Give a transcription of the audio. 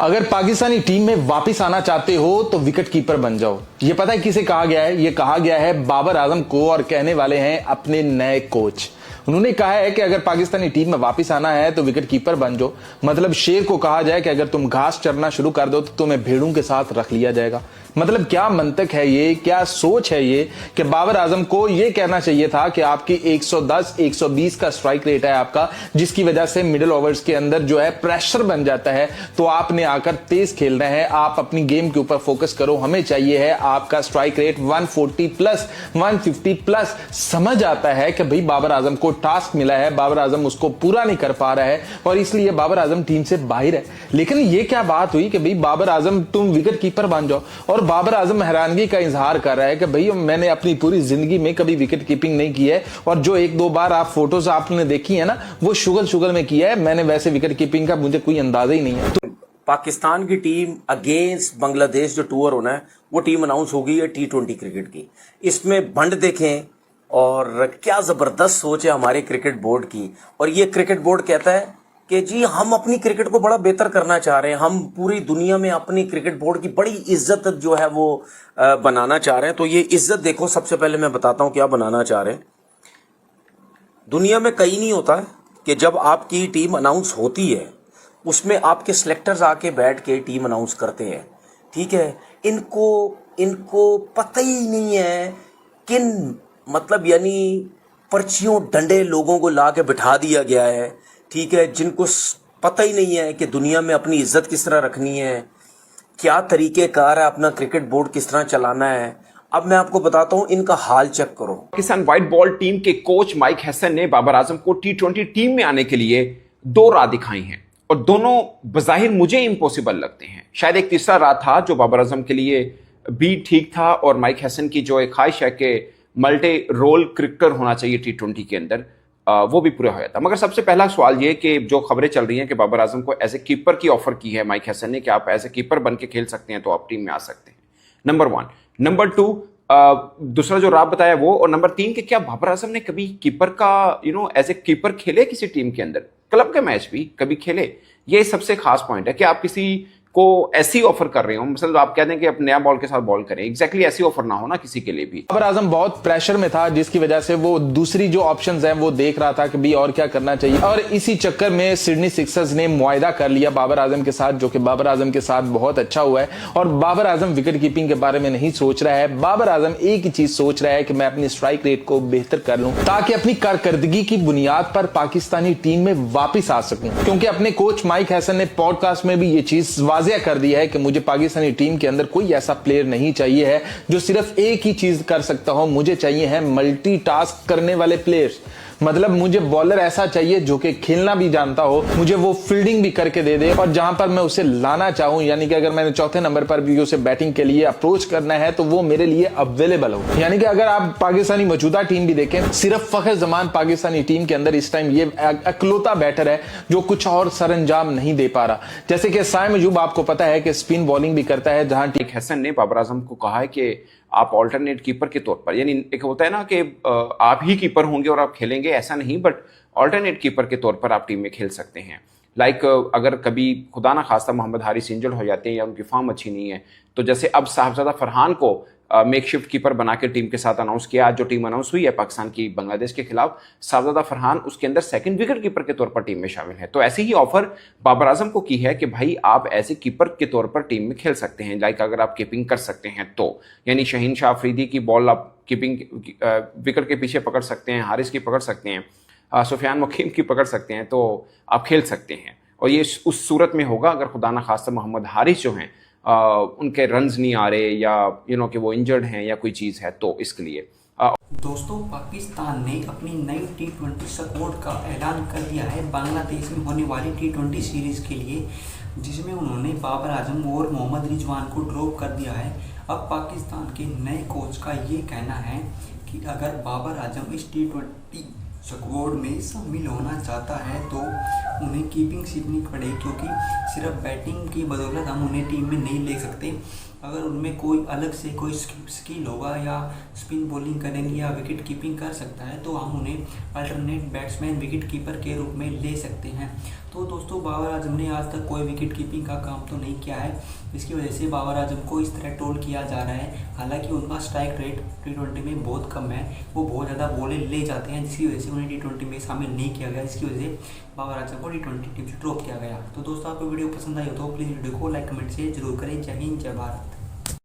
अगर पाकिस्तानी टीम में वापस आना चाहते हो तो विकेट कीपर बन जाओ। ये पता है किसे कहा गया है? ये कहा गया है बाबर आजम को, और कहने वाले हैं अपने नए कोच। उन्होंने कहा है कि अगर पाकिस्तानी टीम में वापस आना है तो विकेट कीपर बन जाओ। मतलब शेर को कहा जाए कि अगर तुम घास चरना शुरू कर दो तो तुम्हें भेड़ों के साथ रख लिया जाएगा। मतलब क्या मंतक है ये, क्या सोच है ये कि बाबर आजम को ये कहना चाहिए था कि आपकी 110 120 का स्ट्राइक रेट है आपका, जिसकी वजह से मिडिल ओवर्स के अंदर जो है प्रेशर बन जाता है, तो आपने आकर तेज खेलना है, आप अपनी गेम के ऊपर फोकस करो, हमें चाहिए है आपका स्ट्राइक रेट 140 प्लस 150 प्लस। समझ आता है कि भाई बाबर आजम को टास्क मिला है, बाबर आजम उसको पूरा नहीं कर पा रहा है और इसलिए बाबर आजम टीम से बाहर है। लेकिन ये क्या बात हुई कि भाई बाबर आजम तुम विकेट कीपर बन जाओ, और बाबर आजम हैरानगी का इजहार कर रहा है कि भाई मैंने अपनी पूरी जिंदगी में कभी विकेट कीपिंग नहीं की है, और जो एक दो बार आप फोटोज आपने देखी है ना, वो शुगर में किया है, मैंने वैसे विकेट कीपिंग का मुझे कोई अंदाजा ही नहीं है। पाकिस्तान की टीम अगेंस्ट बांग्लादेश जो टूर होना है, वो टीम अनाउंस हो गई है T20 क्रिकेट की। इसमें बंड देखें और क्या जबरदस्त सोच है हमारे क्रिकेट बोर्ड की। और ये क्रिकेट बोर्ड कहता है कि जी हम अपनी क्रिकेट को बड़ा बेहतर करना चाह रहे हैं, हम पूरी दुनिया में अपनी क्रिकेट बोर्ड की बड़ी इज्जत जो है वो बनाना चाह रहे हैं। तो ये इज्जत देखो, सबसे पहले मैं बताता हूं क्या बनाना चाह रहे हैं। दुनिया में कहीं नहीं होता है कि जब आपकी टीम अनाउंस होती है उसमें आपके सिलेक्टर्स आके बैठ के टीम अनाउंस करते हैं, ठीक है। इनको पता ही नहीं है किन मतलब यानी पर्चियों डंडे लोगों को ला के बिठा दिया गया है, ठीक है, जिनको पता ही नहीं है कि दुनिया में अपनी इज्जत किस तरह रखनी है, क्या तरीकेकार है, अपना क्रिकेट बोर्ड किस तरह चलाना है। अब मैं आपको बताता हूं, इनका हाल चेक करो। पाकिस्तान व्हाइट बॉल टीम के कोच माइक हैसन ने बाबर आजम को T20 टीम में आने के लिए दो राह दिखाई हैं, और दोनों बजाहिर मुझे इम्पॉसिबल लगते हैं। शायद एक तीसरा राह था जो बाबर आजम के लिए भी ठीक था, और माइक हैसन की जो एक ख्वाहिश है कि मल्टी रोल क्रिकेटर होना चाहिए T20 के अंदर, वो भी पूरा हो जाता। मगर सबसे पहला सवाल ये कि जो खबरें चल रही हैं कि बाबर आजम को एज ए कीपर की ऑफर की है माइक हैसन ने कि आप एज ए कीपर बन के खेल सकते हैं तो आप टीम में आ सकते हैं। नंबर 1। नंबर 2, दूसरा जो राह बताया वो, और नंबर 3 कि क्या बाबर आजम ने कभी कीपर का एज ए कीपर खेले किसी टीम के अंदर, क्लब के मैच भी कभी खेले। ये सबसे खास पॉइंट है कि आप किसी को ऐसी ऑफर कर रहे हो, मतलब आप कहते हैं कि आप नया बॉल के साथ बॉल करें, एग्जैक्टली ऐसी ऑफर ना हो ना किसी के लिए भी। बाबर आजम बहुत प्रेशर में था, जिसकी वजह से वो दूसरी जो ऑप्शंस हैं वो देख रहा था कि भी और क्या करना चाहिए, और इसी चक्कर में सिडनी सिक्सर्स ने मुआयदा कर लिया बाबर आजम के साथ, जो कि बाबर आजम के साथ बहुत अच्छा हुआ है। और बाबर आजम विकेट कीपिंग के बारे में नहीं सोच रहा है, बाबर आजम एक ही चीज सोच रहा है कि मैं अपनी स्ट्राइक रेट को बेहतर कर लूं ताकि अपनी कारकर्दगी की बुनियाद पर पाकिस्तानी टीम में वापिस आ सकूं। क्योंकि अपने कोच माइक हैसन ने पॉडकास्ट में भी ये चीज वाजिया कर दी है कि मुझे पाकिस्तानी टीम के अंदर कोई ऐसा प्लेयर नहीं चाहिए है जो सिर्फ एक ही चीज कर सकता हो, मुझे चाहिए है मल्टीटास्क करने वाले प्लेयर्स। मतलब मुझे बॉलर ऐसा चाहिए जो कि खेलना भी जानता हो, मुझे वो फील्डिंग भी करके दे दे, और जहां पर मैं उसे लाना चाहूं, यानी कि अगर मैंने चौथे नंबर पर भी उसे बैटिंग के लिए अप्रोच करना है तो वो मेरे लिए अवेलेबल हो। यानी कि अगर आप पाकिस्तानी मौजूदा टीम भी देखें, सिर्फ फखर जमान पाकिस्तानी टीम के अंदर इस टाइम ये अकलौता बैटर है जो कुछ और सरंजाम नहीं दे पा रहा। जैसे कि साइम अयूब आपको पता है कि स्पिन बॉलिंग भी करता है, जहां माइक हैसन ने बाबर आजम को कहा है कि आप ऑल्टरनेट कीपर के तौर पर, यानी एक होता है ना कि आप ही कीपर होंगे और आप खेलेंगे, ऐसा नहीं, बट ऑल्टरनेट कीपर के तौर पर आप टीम में खेल सकते हैं। लाइक अगर कभी खुदा ना खास्ता मोहम्मद हारिस इंजर्ड हो जाते हैं या उनकी फॉर्म अच्छी नहीं है, तो जैसे अब साहबजादा फरहान को मेकशिफ्ट कीपर बना के टीम के साथ अनाउंस किया। आज जो टीम अनाउंस हुई है पाकिस्तान की बांग्लादेश के खिलाफ, साहबजादा फरहान उसके अंदर सेकंड विकेट कीपर के तौर पर टीम में शामिल है। तो ऐसी ही ऑफर बाबर आजम को की है कि भाई आप ऐसे कीपर के तौर पर टीम में खेल सकते हैं, लाइक अगर आप कीपिंग कर सकते हैं तो, यानी शहीन शाह अफरीदी की बॉल आप कीपिंग विकेट के पीछे पकड़ सकते हैं, हारिस की पकड़ सकते हैं, सुफियान मुकीम की पकड़ सकते हैं, तो आप खेल सकते हैं। और ये उस सूरत में होगा अगर खुदा ना खास्ता मोहम्मद हारिस जो हैं उनके रन्स नहीं आ रहे, या कि वो इंजर्ड हैं या कोई चीज़ है, तो इसके लिए दोस्तों पाकिस्तान ने अपनी नई T20 स्क्वाड का ऐलान कर दिया है बांग्लादेश में होने वाली T20 सीरीज़ के लिए, जिसमें उन्होंने बाबर आजम और मोहम्मद रिजवान को ड्रॉप कर दिया है। अब पाकिस्तान के नए कोच का ये कहना है कि अगर बाबर आजम इस T20 स्क्वाड में शामिल होना चाहता है तो उन्हें कीपिंग सीखनी पड़ेगी, क्योंकि सिर्फ बैटिंग की बदौलत हम उन्हें टीम में नहीं ले सकते। अगर उनमें कोई अलग से कोई स्किल होगा या स्पिन बॉलिंग करेंगे या विकेट कीपिंग कर सकता है तो हम उन्हें अल्टरनेट बैट्समैन विकेट कीपर के रूप में ले सकते हैं। तो दोस्तों बाबर आजम ने आज तक कोई विकेट कीपिंग का काम तो नहीं किया है, इसकी वजह से बाबर आजम को इस तरह ट्रोल किया जा रहा है। हालांकि उनका स्ट्राइक रेट T20 में बहुत कम है, वो बहुत ज़्यादा बॉलें ले जाते हैं, जिसकी वजह से उन्हें T20 में शामिल नहीं किया गया, जिसकी वजह से बाबर आजम को T20 टीम से ड्रॉप किया गया। तो दोस्तों आपको वीडियो पसंद आई हो तो प्लीज़ वीडियो को लाइक कमेंट से जरूर करें। जय हिंद, जय भारत।